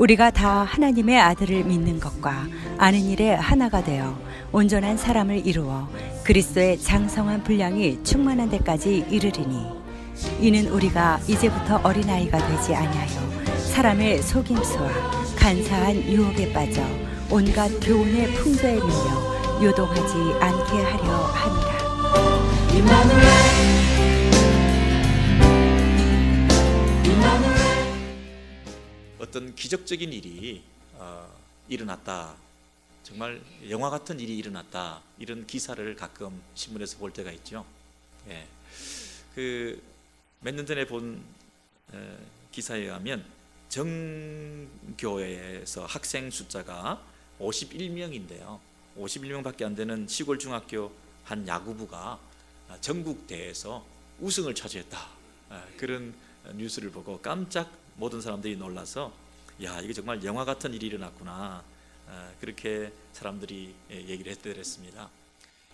우리가 다 하나님의 아들을 믿는 것과 아는 일에 하나가 되어 온전한 사람을 이루어 그리스도의 장성한 분량이 충만한 데까지 이르리니, 이는 우리가 이제부터 어린아이가 되지 아니하여 사람의 속임수와 간사한 유혹에 빠져 온갖 교훈의 풍조에 밀려 요동하지 않게 하려 함이라. 어떤 기적적인 일이 일어났다, 정말 영화 같은 일이 일어났다, 이런 기사를 가끔 신문에서 볼 때가 있죠. 예. 몇 년 전에 본 기사에 의하면 정교회에서 학생 숫자가 51명인데요 51명밖에 안 되는 시골 중학교 한 야구부가 전국대회에서 우승을 차지했다, 그런 뉴스를 보고 깜짝 모든 사람들이 놀라서, 야, 이게 정말 영화 같은 일이 일어났구나, 그렇게 사람들이 얘기를 했더랬습니다.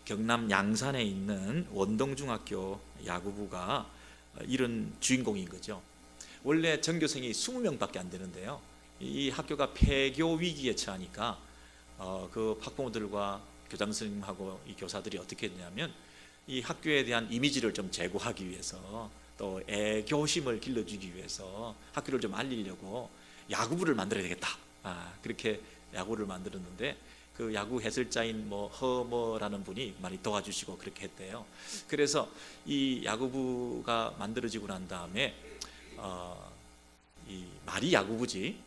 경남 양산에 있는 원동중학교 야구부가 이런 주인공인 거죠. 원래 전교생이 20명밖에 안 되는데요, 이 학교가 폐교 위기에 처하니까 그 학부모들과 교장 선생님하고 이 교사들이 어떻게 했냐면, 이 학교에 대한 이미지를 좀 제고하기 위해서, 또 애교심을 길러주기 위해서 학교를 좀 알리려고 야구부를 만들어야 되겠다, 그렇게 야구를 만들었는데, 그 야구 해설자인 허머라는 분이 많이 도와주시고 그렇게 했대요. 그래서 이 야구부가 만들어지고 난 다음에 이 말이 야구부지,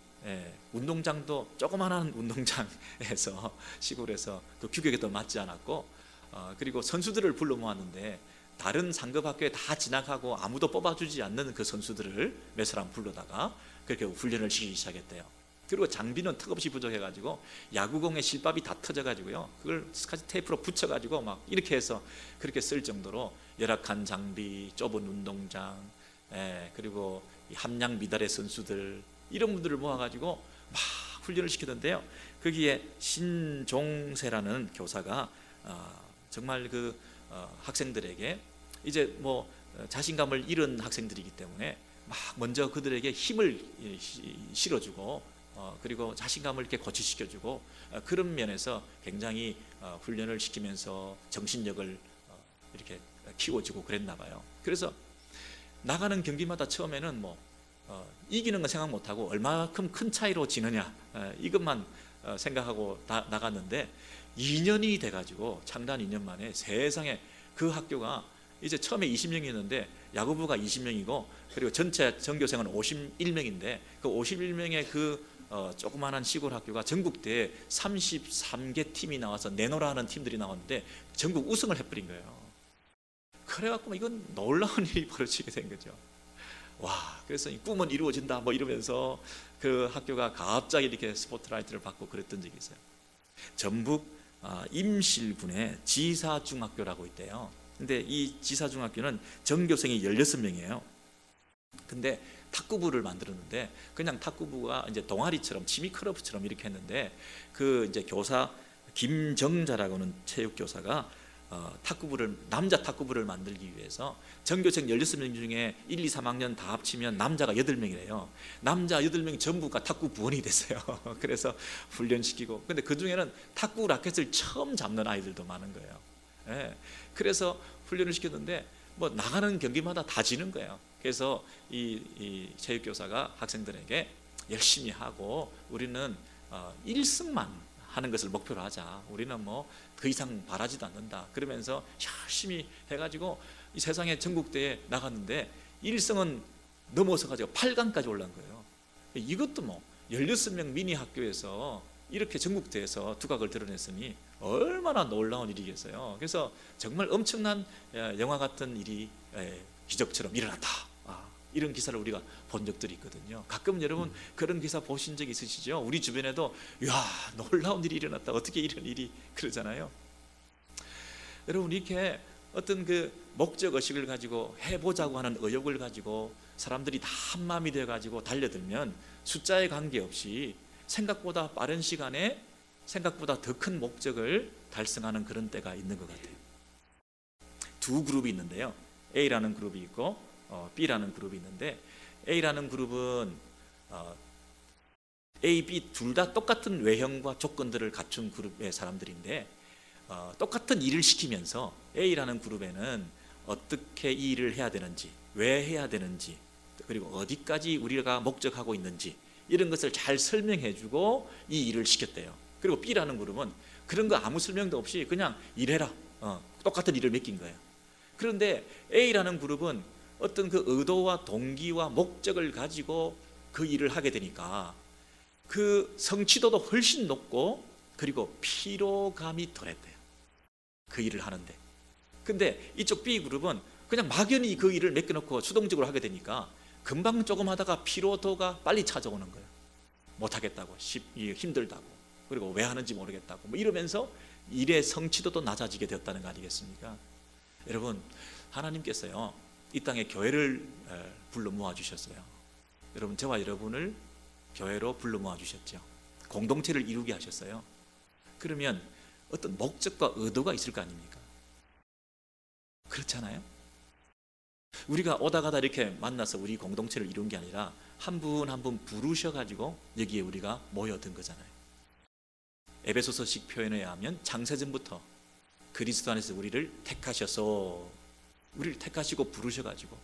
운동장도 조그만한 운동장에서 시골에서 그 규격에도 맞지 않았고, 그리고 선수들을 불러 모았는데 다른 상급 학교에 다 진학하고 아무도 뽑아주지 않는 그 선수들을 몇 사람 불러다가 그렇게 훈련을 시키기 시작했대요. 그리고 장비는 턱없이 부족해가지고 야구공의 실밥이 다 터져가지고요, 그걸 스카치 테이프로 붙여가지고 막 이렇게 해서 그렇게 쓸 정도로 열악한 장비, 좁은 운동장, 그리고 함량 미달의 선수들, 이런 분들을 모아가지고 막 훈련을 시키던데요, 거기에 신종세라는 교사가 정말 그 학생들에게 이제 자신감을 잃은 학생들이기 때문에 막 먼저 그들에게 힘을 실어주고, 그리고 자신감을 이렇게 고취시켜주고, 그런 면에서 굉장히 훈련을 시키면서 정신력을 이렇게 키워주고 그랬나 봐요. 그래서 나가는 경기마다 처음에는 이기는 건 생각 못하고 얼마큼 큰 차이로 지느냐, 이것만 생각하고 나갔는데 2년이 돼가지고, 창단 2년 만에 세상에 그 학교가 이제 처음에 20명이었는데 야구부가 20명이고, 그리고 전체 전교생은 51명인데 그 51명의 그 조그마한 시골 학교가 전국대회 33개 팀이 나와서 내노라 하는 팀들이 나왔는데 전국 우승을 해버린 거예요. 그래갖고 이건 놀라운 일이 벌어지게 된 거죠. 와, 그래서 이 꿈은 이루어진다 이러면서 그 학교가 갑자기 이렇게 스포트라이트를 받고 그랬던 적이 있어요. 전북 임실군에 지사중학교라고 있대요. 근데 이 지사중학교는 전교생이 16명이에요. 근데 탁구부를 만들었는데 그냥 탁구부가 이제 동아리처럼 취미클럽처럼 이렇게 했는데, 그 이제 교사 김정자라고 하는 체육교사가 남자 탁구부를 만들기 위해서 전교생 16명 중에 1, 2, 3학년 다 합치면 남자가 8명이래요. 남자 8명이 전부가 탁구 부원이 됐어요. 그래서 훈련시키고, 근데 그 중에는 탁구 라켓을 처음 잡는 아이들도 많은 거예요. 그래서 훈련을 시켰는데 나가는 경기마다 다 지는 거예요. 그래서 이 체육교사가 학생들에게 열심히 하고, 우리는 1승만 하는 것을 목표로 하자, 우리는 더 이상 바라지도 않는다, 그러면서 열심히 해가지고 이 세상에 전국대회에 나갔는데 1승은 넘어서 가지고 8강까지 올라간 거예요. 이것도 16명 미니 학교에서 이렇게 전국대회에서 두각을 드러냈으니 얼마나 놀라운 일이겠어요. 그래서 정말 엄청난 영화 같은 일이 기적처럼 일어났다, 이런 기사를 우리가 본 적들이 있거든요. 가끔 여러분 그런 기사 보신 적 있으시죠? 우리 주변에도 이야, 놀라운 일이 일어났다, 어떻게 이런 일이, 그러잖아요. 여러분, 이렇게 어떤 그 목적 의식을 가지고 해보자고 하는 의욕을 가지고 사람들이 다 한마음이 되어가지고 달려들면 숫자에 관계없이 생각보다 빠른 시간에 생각보다 더 큰 목적을 달성하는 그런 때가 있는 것 같아요. 두 그룹이 있는데요, A라는 그룹이 있고 B라는 그룹이 있는데, A라는 그룹은 A, B 둘 다 똑같은 외형과 조건들을 갖춘 그룹의 사람들인데 똑같은 일을 시키면서 A라는 그룹에는 어떻게 이 일을 해야 되는지, 왜 해야 되는지, 그리고 어디까지 우리가 목적하고 있는지 이런 것을 잘 설명해주고 이 일을 시켰대요. 그리고 B라는 그룹은 그런 거 아무 설명도 없이 그냥 일해라, 똑같은 일을 맡긴 거예요. 그런데 A라는 그룹은 어떤 그 의도와 동기와 목적을 가지고 그 일을 하게 되니까 그 성취도도 훨씬 높고 그리고 피로감이 덜했대요. 그 일을 하는데. 근데 이쪽 B그룹은 그냥 막연히 그 일을 맡겨놓고 수동적으로 하게 되니까 금방 조금 하다가 피로도가 빨리 찾아오는 거예요. 못하겠다고, 힘들다고, 그리고 왜 하는지 모르겠다고 뭐 이러면서 일의 성취도도 낮아지게 되었다는 거 아니겠습니까? 여러분, 하나님께서요 이 땅에 교회를 불러 모아주셨어요. 여러분, 저와 여러분을 교회로 불러 모아주셨죠. 공동체를 이루게 하셨어요. 그러면 어떤 목적과 의도가 있을 거 아닙니까? 그렇잖아요? 우리가 오다 가다 이렇게 만나서 우리 공동체를 이룬 게 아니라 한 분 한 분 부르셔가지고 여기에 우리가 모여든 거잖아요. 에베소서식 표현에 의하면 창세전부터 그리스도 안에서 우리를 택하셔서 우리를 택하시고 부르셔가지고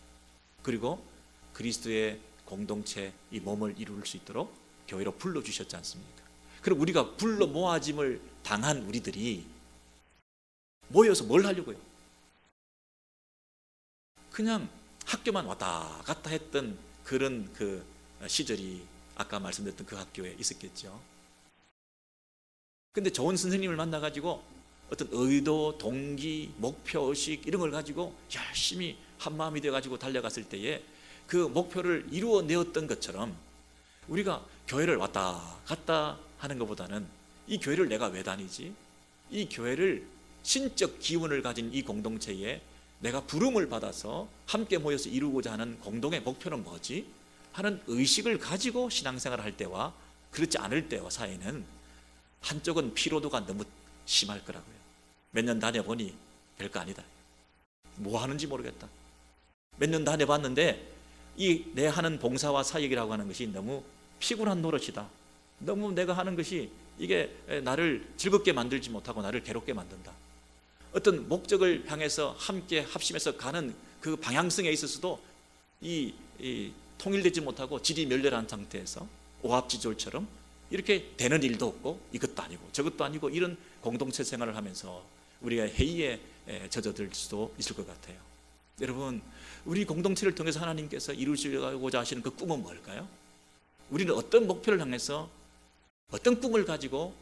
그리고 그리스도의 공동체 이 몸을 이룰 수 있도록 교회로 불러주셨지 않습니까? 그럼 우리가 불러 모아짐을 당한 우리들이 모여서 뭘 하려고요? 그냥 학교만 왔다 갔다 했던 그런 그 시절이 아까 말씀드렸던 그 학교에 있었겠죠. 근데 좋은 선생님을 만나가지고 어떤 의도, 동기, 목표의식 이런 걸 가지고 열심히 한마음이 되어가지고 달려갔을 때에 그 목표를 이루어내었던 것처럼 우리가 교회를 왔다 갔다 하는 것보다는 이 교회를 내가 왜 다니지? 이 교회를 신적 기운을 가진 이 공동체에 내가 부름을 받아서 함께 모여서 이루고자 하는 공동의 목표는 뭐지? 하는 의식을 가지고 신앙생활을 할 때와 그렇지 않을 때와 사이는 한쪽은 피로도가 너무 심할 거라고요. 몇 년 다녀보니 별거 아니다. 뭐 하는지 모르겠다. 몇 년 다녀봤는데 이 내 하는 봉사와 사역이라고 하는 것이 너무 피곤한 노릇이다. 너무 내가 하는 것이 이게 나를 즐겁게 만들지 못하고 나를 괴롭게 만든다. 어떤 목적을 향해서 함께 합심해서 가는 그 방향성에 있어서도 이 통일되지 못하고 질이 멸렬한 상태에서 오합지졸처럼 이렇게 되는 일도 없고 이것도 아니고 저것도 아니고 이런 공동체 생활을 하면서 우리가 회의에 젖어들 수도 있을 것 같아요. 여러분, 우리 공동체를 통해서 하나님께서 이루시고자 하시는 그 꿈은 뭘까요? 우리는 어떤 목표를 향해서 어떤 꿈을 가지고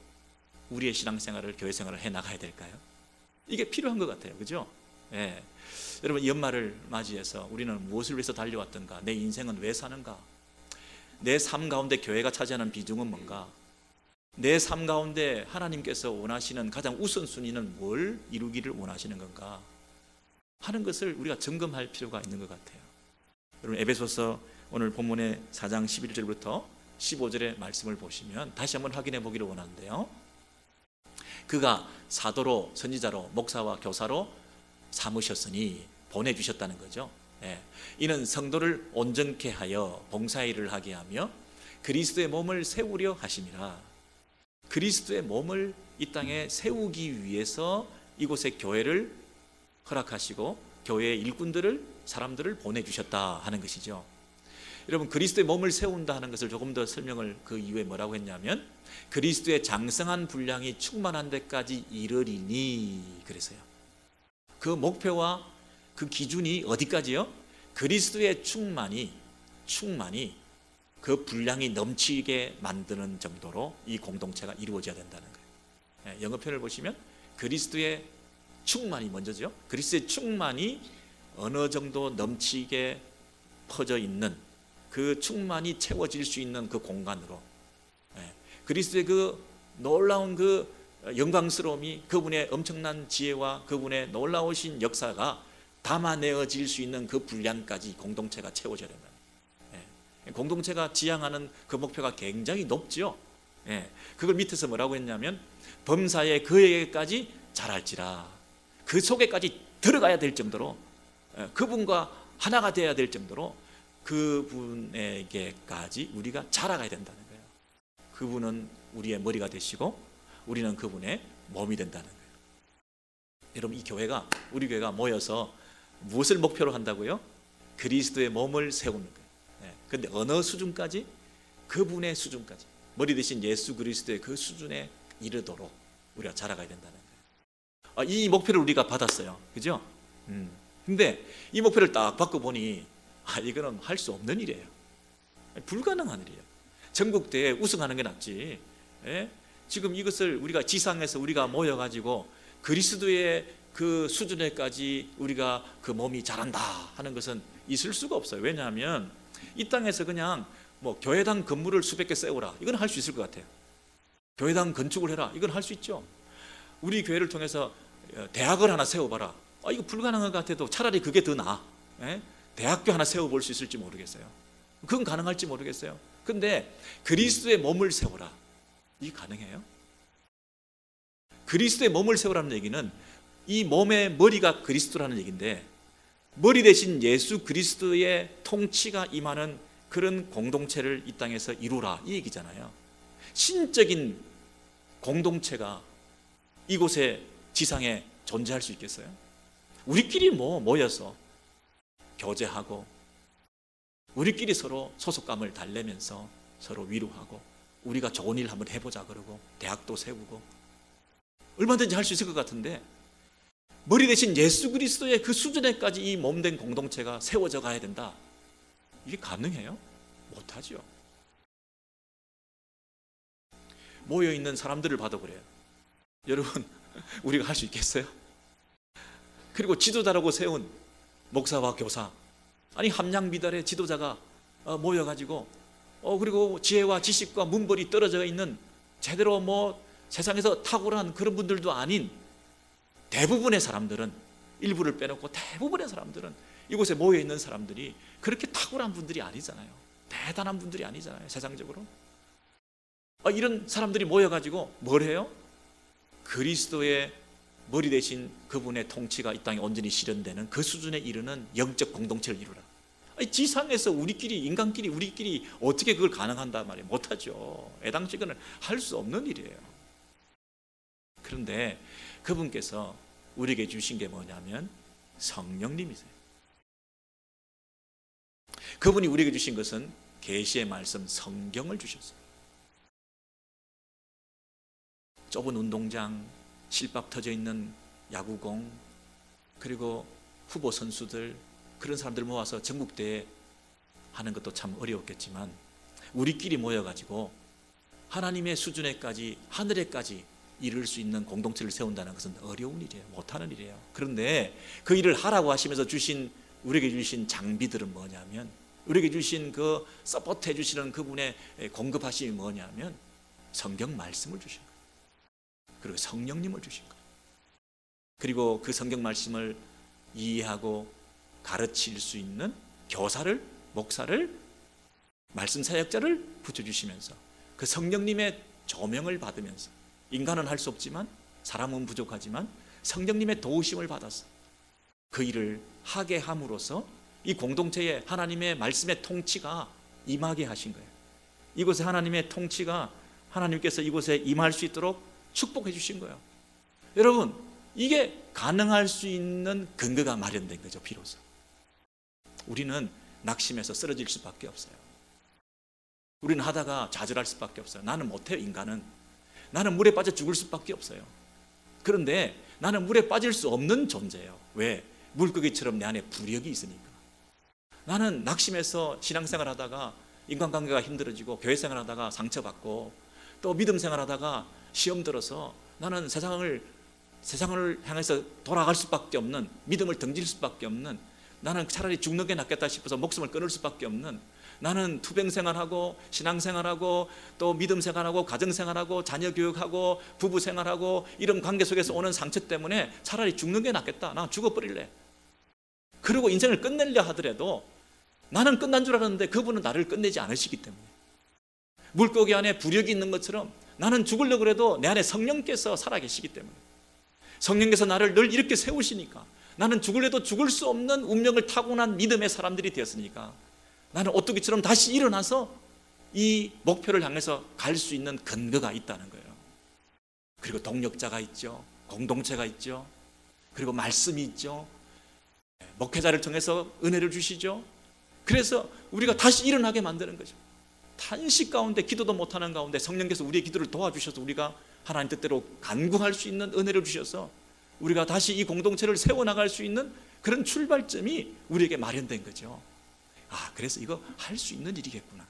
우리의 신앙생활을, 교회생활을 해나가야 될까요? 이게 필요한 것 같아요. 그죠? 예. 여러분, 연말을 맞이해서 우리는 무엇을 위해서 달려왔던가? 내 인생은 왜 사는가? 내 삶 가운데 교회가 차지하는 비중은 뭔가? 내 삶 가운데 하나님께서 원하시는 가장 우선순위는 뭘 이루기를 원하시는 건가? 하는 것을 우리가 점검할 필요가 있는 것 같아요. 여러분, 에베소서 오늘 본문의 4장 11절부터 15절의 말씀을 보시면 다시 한번 확인해 보기를 원하는데요. 그가 사도로, 선지자로, 목사와 교사로 삼으셨으니 보내주셨다는 거죠. 예. 이는 성도를 온전케 하여 봉사의 일을 하게 하며 그리스도의 몸을 세우려 하심이라. 그리스도의 몸을 이 땅에 세우기 위해서 이곳에 교회를 허락하시고 교회의 일꾼들을, 사람들을 보내주셨다 하는 것이죠. 여러분, 그리스도의 몸을 세운다 하는 것을 조금 더 설명을 그 이후에 뭐라고 했냐면 그리스도의 장성한 분량이 충만한 데까지 이르리니, 그래서요. 그 목표와 그 기준이 어디까지요? 그리스도의 충만이 그 분량이 넘치게 만드는 정도로 이 공동체가 이루어져야 된다는 거예요. 영어 표현을 보시면 그리스도의 충만이 먼저죠. 그리스도의 충만이 어느 정도 넘치게 퍼져 있는 그 충만이 채워질 수 있는 그 공간으로, 그리스도의 그 놀라운 그 영광스러움이, 그분의 엄청난 지혜와 그분의 놀라우신 역사가 담아내어질 수 있는 그 분량까지 공동체가 채워져야 된다. 공동체가 지향하는 그 목표가 굉장히 높죠. 그걸 밑에서 뭐라고 했냐면 범사에 그에게까지 자랄지라. 그 속에까지 들어가야 될 정도로, 그분과 하나가 되어야 될 정도로 그분에게까지 우리가 자라가야 된다는 거예요. 그분은 우리의 머리가 되시고 우리는 그분의 몸이 된다는 거예요. 여러분, 이 교회가, 우리 교회가 모여서 무엇을 목표로 한다고요? 그리스도의 몸을 세우는 거예요. 그런데 어느 수준까지? 그분의 수준까지, 머리 대신 예수 그리스도의 그 수준에 이르도록 우리가 자라가야 된다는 거예요. 이 목표를 우리가 받았어요. 그죠? 근데 이 목표를 딱 받고 보니 이거는 할 수 없는 일이에요. 불가능한 일이에요. 전국대회 우승하는 게 낫지. 지금 이것을 우리가 지상에서 우리가 모여가지고 그리스도의 그 수준에까지 우리가 그 몸이 자란다 하는 것은 있을 수가 없어요. 왜냐하면 이 땅에서 그냥 뭐 교회당 건물을 수백 개 세우라, 이건 할 수 있을 것 같아요. 교회당 건축을 해라, 이건 할 수 있죠. 우리 교회를 통해서 대학을 하나 세워봐라, 이거 불가능한 것 같아도 차라리 그게 더 나아. 대학교 하나 세워볼 수 있을지 모르겠어요. 그건 가능할지 모르겠어요. 근데 그리스도의 몸을 세우라, 이게 가능해요? 그리스도의 몸을 세우라는 얘기는 이 몸의 머리가 그리스도라는 얘기인데, 머리 대신 예수 그리스도의 통치가 임하는 그런 공동체를 이 땅에서 이루라, 이 얘기잖아요. 신적인 공동체가 이곳에 지상에 존재할 수 있겠어요? 우리끼리 모여서 교제하고 우리끼리 서로 소속감을 달래면서 서로 위로하고 우리가 좋은 일 한번 해보자 그러고 대학도 세우고 얼마든지 할 수 있을 것 같은데, 머리 대신 예수 그리스도의 그 수준에까지 이 몸된 공동체가 세워져 가야 된다, 이게 가능해요? 못하죠. 모여있는 사람들을 봐도 그래요. 여러분, 우리가 할 수 있겠어요? 그리고 지도자라고 세운 목사와 교사, 아니 함량비달의 지도자가 모여가지고 그리고 지혜와 지식과 문벌이 떨어져 있는 제대로 세상에서 탁월한 그런 분들도 아닌 대부분의 사람들은, 일부를 빼놓고 대부분의 사람들은, 이곳에 모여있는 사람들이 그렇게 탁월한 분들이 아니잖아요. 대단한 분들이 아니잖아요, 세상적으로. 이런 사람들이 모여가지고 뭘 해요? 그리스도의 머리 대신 그분의 통치가 이 땅에 온전히 실현되는 그 수준에 이르는 영적 공동체를 이루라. 지상에서 우리끼리, 인간끼리 우리끼리 어떻게 그걸 가능한단 말이에요? 못하죠. 애당초에는 할 수 없는 일이에요. 그런데 그분께서 우리에게 주신 게 뭐냐면 성령님이세요. 그분이 우리에게 주신 것은 계시의 말씀, 성경을 주셨어요. 좁은 운동장, 실밥 터져 있는 야구공, 그리고 후보 선수들, 그런 사람들 모아서 전국대회 하는 것도 참 어려웠겠지만 우리끼리 모여가지고 하나님의 수준에까지, 하늘에까지 이룰 수 있는 공동체를 세운다는 것은 어려운 일이에요. 못하는 일이에요. 그런데 그 일을 하라고 하시면서 우리에게 주신 장비들은 뭐냐면, 우리에게 주신 그 서포트해 주시는 그분의 공급하심이 뭐냐면 성경 말씀을 주신 거예요. 그리고 성령님을 주신 거예요. 그리고 그 성경 말씀을 이해하고 가르칠 수 있는 교사를, 목사를, 말씀 사역자를 붙여주시면서 그 성령님의 조명을 받으면서, 인간은 할 수 없지만, 사람은 부족하지만 성령님의 도우심을 받아서 그 일을 하게 함으로써 이 공동체에 하나님의 말씀의 통치가 임하게 하신 거예요. 이곳에 하나님의 통치가, 하나님께서 이곳에 임할 수 있도록 축복해 주신 거예요. 여러분, 이게 가능할 수 있는 근거가 마련된 거죠. 비로소 우리는 낙심해서 쓰러질 수밖에 없어요. 우리는 하다가 좌절할 수밖에 없어요. 나는 못해요. 인간은. 나는 물에 빠져 죽을 수밖에 없어요. 그런데 나는 물에 빠질 수 없는 존재예요. 왜? 물고기처럼 내 안에 부력이 있으니까. 나는 낙심해서 신앙생활 하다가 인간관계가 힘들어지고, 교회생활 하다가 상처받고, 또 믿음생활 하다가 시험 들어서 나는 세상을 향해서 돌아갈 수밖에 없는, 믿음을 던질 수밖에 없는, 나는 차라리 죽는 게 낫겠다 싶어서 목숨을 끊을 수밖에 없는, 나는 투병생활하고 신앙생활하고 또 믿음생활하고 가정생활하고 자녀교육하고 부부생활하고 이런 관계 속에서 오는 상처 때문에 차라리 죽는 게 낫겠다, 나 죽어버릴래, 그리고 인생을 끝내려 하더라도 나는 끝난 줄 알았는데 그분은 나를 끝내지 않으시기 때문에, 물고기 안에 부력이 있는 것처럼 나는 죽으려고 해도 내 안에 성령께서 살아계시기 때문에, 성령께서 나를 늘 이렇게 세우시니까, 나는 죽을래도 죽을 수 없는 운명을 타고난 믿음의 사람들이 되었으니까 나는 오뚜기처럼 다시 일어나서 이 목표를 향해서 갈 수 있는 근거가 있다는 거예요. 그리고 동력자가 있죠. 공동체가 있죠. 그리고 말씀이 있죠. 목회자를 통해서 은혜를 주시죠. 그래서 우리가 다시 일어나게 만드는 거죠. 탄식 가운데, 기도도 못하는 가운데 성령께서 우리의 기도를 도와주셔서 우리가 하나님 뜻대로 간구할 수 있는 은혜를 주셔서 우리가 다시 이 공동체를 세워나갈 수 있는 그런 출발점이 우리에게 마련된 거죠. 아, 그래서 이거 할 수 있는 일이겠구나.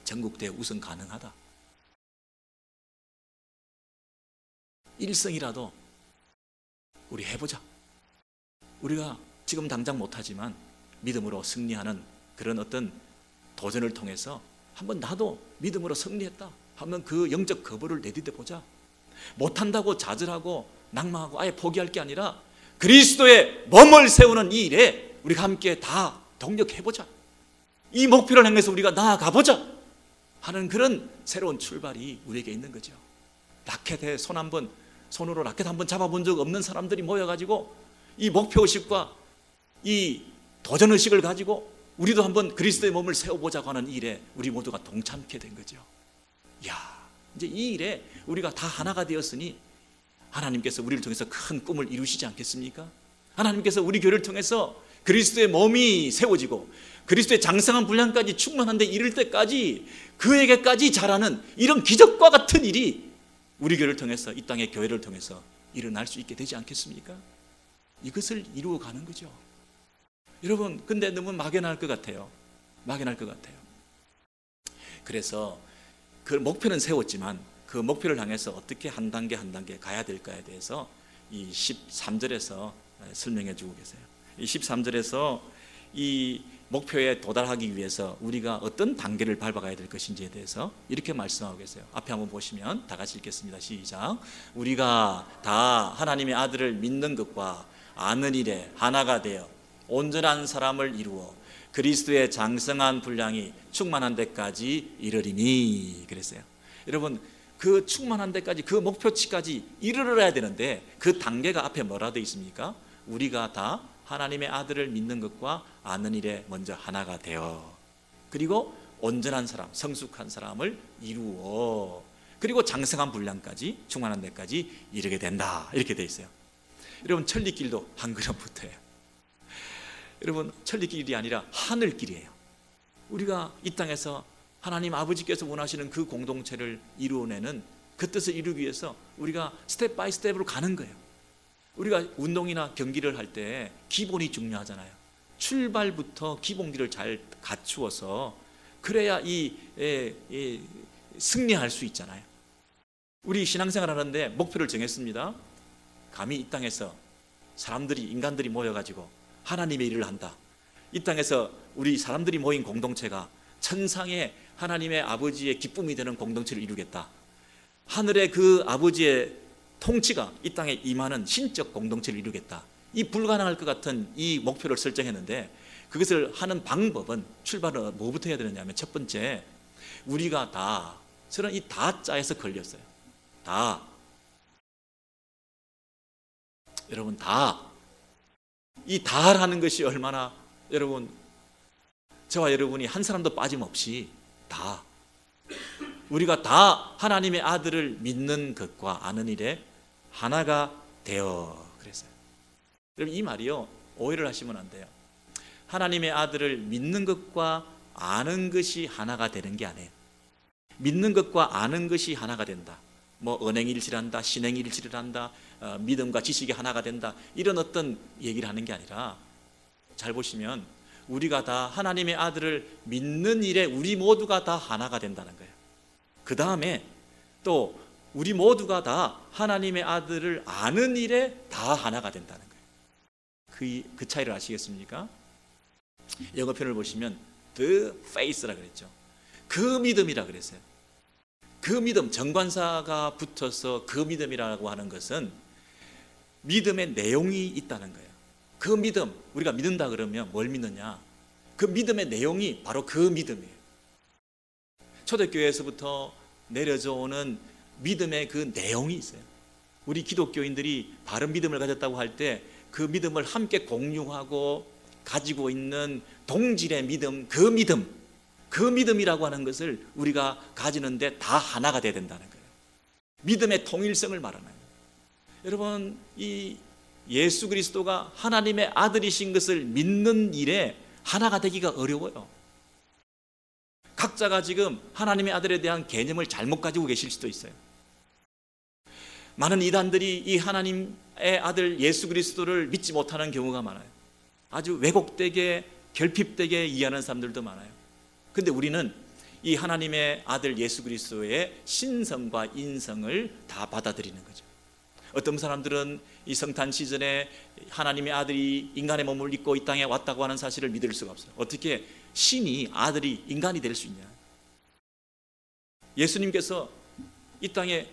전국대회 우승 가능하다. 1승이라도 우리 해보자. 우리가 지금 당장 못하지만 믿음으로 승리하는 그런 어떤 도전을 통해서 한번 나도 믿음으로 승리했다. 한번 그 영적 거부를 내디뎌 보자. 못한다고 좌절하고 낙망하고 아예 포기할 게 아니라 그리스도의 몸을 세우는 이 일에 우리가 함께 다 동력해보자. 이 목표를 향해서 우리가 나아가보자 하는 그런 새로운 출발이 우리에게 있는 거죠. 라켓에 손으로 라켓 한번 잡아본 적 없는 사람들이 모여가지고 이 목표의식과 이 도전의식을 가지고 우리도 한번 그리스도의 몸을 세워보자고 하는 일에 우리 모두가 동참케 된 거죠. 이야, 이제 이 일에 우리가 다 하나가 되었으니 하나님께서 우리를 통해서 큰 꿈을 이루시지 않겠습니까? 하나님께서 우리 교회를 통해서 그리스도의 몸이 세워지고 그리스도의 장성한 분량까지 충만한 데 이를 때까지 그에게까지 자라는 이런 기적과 같은 일이 우리 교회를 통해서, 이 땅의 교회를 통해서 일어날 수 있게 되지 않겠습니까? 이것을 이루어가는 거죠. 여러분, 근데 너무 막연할 것 같아요. 막연할 것 같아요. 그래서 그 목표는 세웠지만 그 목표를 향해서 어떻게 한 단계 한 단계 가야 될까에 대해서 이 13절에서 설명해 주고 계세요. 이 13절에서 이 목표에 도달하기 위해서 우리가 어떤 단계를 밟아가야 될 것인지에 대해서 이렇게 말씀하고 계세요. 앞에 한번 보시면 다 같이 읽겠습니다. 시작. 우리가 다 하나님의 아들을 믿는 것과 아는 일에 하나가 되어 온전한 사람을 이루어 그리스도의 장성한 분량이 충만한 데까지 이르리니 그랬어요. 여러분, 그 충만한 데까지, 그 목표치까지 이르러야 되는데 그 단계가 앞에 뭐라 되어 있습니까? 우리가 다 하나님의 아들을 믿는 것과 아는 일에 먼저 하나가 되어, 그리고 온전한 사람, 성숙한 사람을 이루어, 그리고 장성한 분량까지, 충만한 데까지 이르게 된다. 이렇게 되어 있어요. 여러분, 천리길도 한 걸음 붙어요. 여러분, 천리길이 아니라 하늘길이에요. 우리가 이 땅에서 하나님 아버지께서 원하시는 그 공동체를 이루어내는 그 뜻을 이루기 위해서 우리가 스텝 바이 스텝으로 가는 거예요. 우리가 운동이나 경기를 할 때 기본이 중요하잖아요. 출발부터 기본기를 잘 갖추어서 그래야 승리할 수 있잖아요. 우리 신앙생활 하는데 목표를 정했습니다. 감히 이 땅에서 인간들이 모여가지고 하나님의 일을 한다. 이 땅에서 우리 사람들이 모인 공동체가 천상의 하나님의 아버지의 기쁨이 되는 공동체를 이루겠다. 하늘의 그 아버지의 통치가 이 땅에 임하는 신적 공동체를 이루겠다. 이 불가능할 것 같은 이 목표를 설정했는데 그것을 하는 방법은, 출발은 뭐부터 해야 되느냐면, 첫 번째, 우리가 다, 저는 이 다자에서 걸렸어요. 다. 여러분, 다. 이 다라는 것이 얼마나, 여러분, 저와 여러분이 한 사람도 빠짐없이 다, 우리가 다 하나님의 아들을 믿는 것과 아는 일에 하나가 되어, 그랬어요. 여러분, 이 말이요, 오해를 하시면 안 돼요. 하나님의 아들을 믿는 것과 아는 것이 하나가 되는 게 아니에요. 믿는 것과 아는 것이 하나가 된다. 뭐 언행일치한다, 신행일치를 한다, 믿음과 지식이 하나가 된다, 이런 어떤 얘기를 하는 게 아니라, 잘 보시면 우리가 다 하나님의 아들을 믿는 일에 우리 모두가 다 하나가 된다는 거예요. 그 다음에 또 우리 모두가 다 하나님의 아들을 아는 일에 다 하나가 된다는 거예요. 그 차이를 아시겠습니까? 영어 표현을 보시면 the faith라 그랬죠. 그 믿음이라 그랬어요. 그 믿음, 정관사가 붙어서 그 믿음이라고 하는 것은 믿음의 내용이 있다는 거예요. 그 믿음, 우리가 믿는다 그러면 뭘 믿느냐? 그 믿음의 내용이 바로 그 믿음이에요. 초대교회에서부터 내려져 오는 믿음의 그 내용이 있어요. 우리 기독교인들이 바른 믿음을 가졌다고 할 때 그 믿음을 함께 공유하고 가지고 있는 동질의 믿음, 그 믿음, 그 믿음이라고 하는 것을 우리가 가지는데 다 하나가 돼야 된다는 거예요. 믿음의 통일성을 말하는 거예요. 여러분, 이 예수 그리스도가 하나님의 아들이신 것을 믿는 일에 하나가 되기가 어려워요. 각자가 지금 하나님의 아들에 대한 개념을 잘못 가지고 계실 수도 있어요. 많은 이단들이 이 하나님의 아들 예수 그리스도를 믿지 못하는 경우가 많아요. 아주 왜곡되게 결핍되게 이해하는 사람들도 많아요. 근데 우리는 이 하나님의 아들 예수 그리스도의 신성과 인성을 다 받아들이는 거죠. 어떤 사람들은 이 성탄 시즌에 하나님의 아들이 인간의 몸을 입고 이 땅에 왔다고 하는 사실을 믿을 수가 없어요. 어떻게 신이 아들이 인간이 될 수 있냐? 예수님께서 이 땅에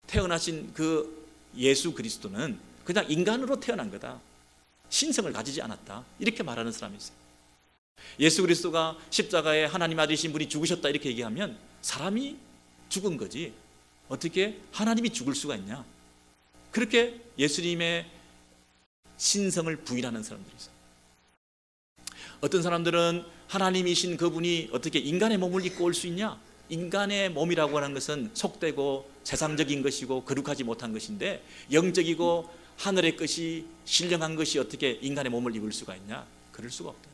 태어나신 그 예수 그리스도는 그냥 인간으로 태어난 거다. 신성을 가지지 않았다. 이렇게 말하는 사람이 있어요. 예수 그리스도가 십자가에 하나님 아들이신 분이 죽으셨다 이렇게 얘기하면 사람이 죽은 거지 어떻게 하나님이 죽을 수가 있냐? 그렇게 예수님의 신성을 부인하는 사람들이 있어요. 어떤 사람들은 하나님이신 그분이 어떻게 인간의 몸을 입고 올 수 있냐? 인간의 몸이라고 하는 것은 속되고 세상적인 것이고 거룩하지 못한 것인데 영적이고 하늘의 것이 신령한 것이 어떻게 인간의 몸을 입을 수가 있냐? 그럴 수가 없다.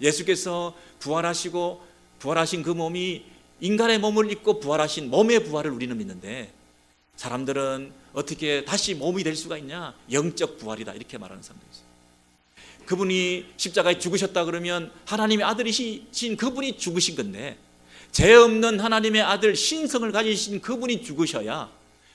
예수께서 부활하신 그 몸이 인간의 몸을 입고 부활하신 몸의 부활을 우리는 믿는데 사람들은 어떻게 다시 몸이 될 수가 있냐? 영적 부활이다 이렇게 말하는 사람들이 있어요. 그분이 십자가에 죽으셨다 그러면 하나님의 아들이신 그분이 죽으신 건데 죄 없는 하나님의 아들 신성을 가지신 그분이 죽으셔야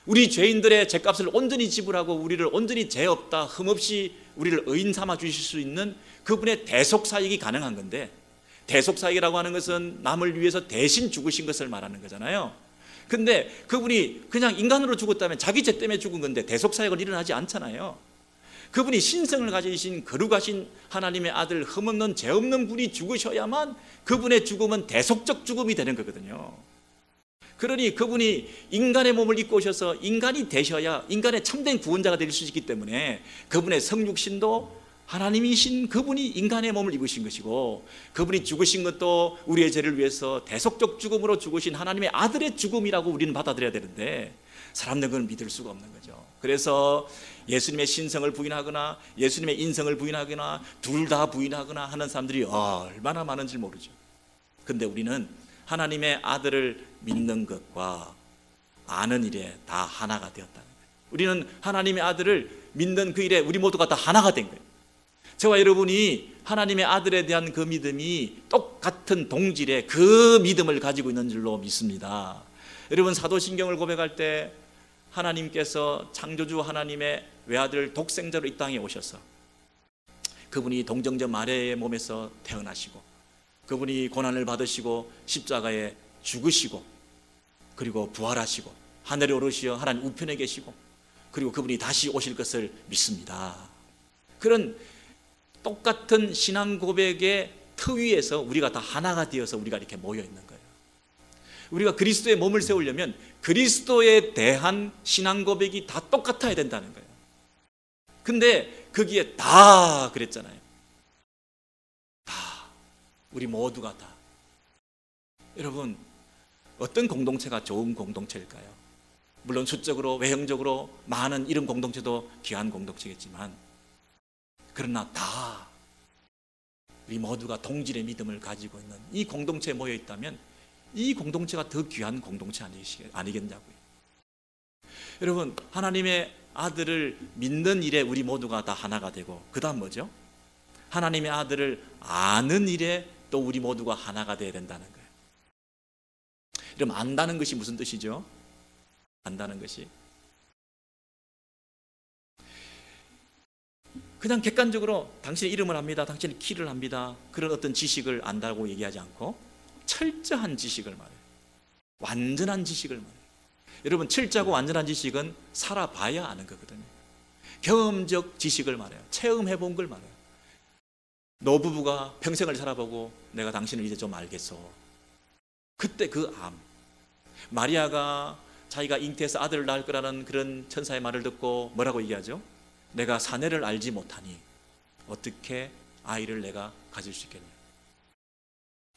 우리 죄인들의 죄값을 온전히 지불하고 우리를 온전히 죄 없다 흠없이 우리를 의인 삼아 주실 수 있는 그분의 대속사역이 가능한 건데 대속사역이라고 하는 것은 남을 위해서 대신 죽으신 것을 말하는 거잖아요. 근데 그분이 그냥 인간으로 죽었다면 자기 죄 때문에 죽은 건데 대속사역은 일어나지 않잖아요. 그분이 신성을 가지신 거룩하신 하나님의 아들 흠없는 죄 없는 분이 죽으셔야만 그분의 죽음은 대속적 죽음이 되는 거거든요. 그러니 그분이 인간의 몸을 입고 오셔서 인간이 되셔야 인간의 참된 구원자가 될 수 있기 때문에 그분의 성육신도 하나님이신 그분이 인간의 몸을 입으신 것이고 그분이 죽으신 것도 우리의 죄를 위해서 대속적 죽음으로 죽으신 하나님의 아들의 죽음이라고 우리는 받아들여야 되는데 사람들은 그걸 믿을 수가 없는 거죠. 그래서 예수님의 신성을 부인하거나 예수님의 인성을 부인하거나 둘 다 부인하거나 하는 사람들이 얼마나 많은지 모르죠. 그런데 우리는 하나님의 아들을 믿는 것과 아는 일에 다 하나가 되었다는 거예요. 우리는 하나님의 아들을 믿는 그 일에 우리 모두가 다 하나가 된 거예요. 저와 여러분이 하나님의 아들에 대한 그 믿음이 똑같은 동질의 그 믿음을 가지고 있는 줄로 믿습니다. 여러분 사도신경을 고백할 때 하나님께서 창조주 하나님의 외아들 독생자로 이 땅에 오셔서 그분이 동정녀 마리아의 몸에서 태어나시고 그분이 고난을 받으시고 십자가에 죽으시고 그리고 부활하시고 하늘에 오르시어 하나님 우편에 계시고 그리고 그분이 다시 오실 것을 믿습니다. 그런 똑같은 신앙 고백의 터 위에서 우리가 다 하나가 되어서 우리가 이렇게 모여 있는 거예요. 우리가 그리스도의 몸을 세우려면 그리스도에 대한 신앙 고백이 다 똑같아야 된다는 거예요. 근데 거기에 다 그랬잖아요. 다 우리 모두가 다. 여러분 어떤 공동체가 좋은 공동체일까요? 물론 수적으로 외형적으로 많은 이런 공동체도 귀한 공동체겠지만 그러나 다 우리 모두가 동질의 믿음을 가지고 있는 이 공동체에 모여 있다면 이 공동체가 더 귀한 공동체 아니겠냐고요. 여러분 하나님의 아들을 믿는 일에 우리 모두가 다 하나가 되고 그 다음 뭐죠? 하나님의 아들을 아는 일에 또 우리 모두가 하나가 되어야 된다는 거예요. 그럼 안다는 것이 무슨 뜻이죠? 안다는 것이 그냥 객관적으로 당신의 이름을 압니다, 당신의 키를 압니다, 그런 어떤 지식을 안다고 얘기하지 않고 철저한 지식을 말해요. 완전한 지식을 말해요. 여러분 철저하고 완전한 지식은 살아봐야 아는 거거든요. 경험적 지식을 말해요. 체험해본 걸 말해요. 노부부가 평생을 살아보고 내가 당신을 이제 좀 알겠어. 그때 그 암. 마리아가 자기가 잉태해서 아들을 낳을 거라는 그런 천사의 말을 듣고 뭐라고 얘기하죠? 내가 사내를 알지 못하니 어떻게 아이를 내가 가질 수 있겠냐.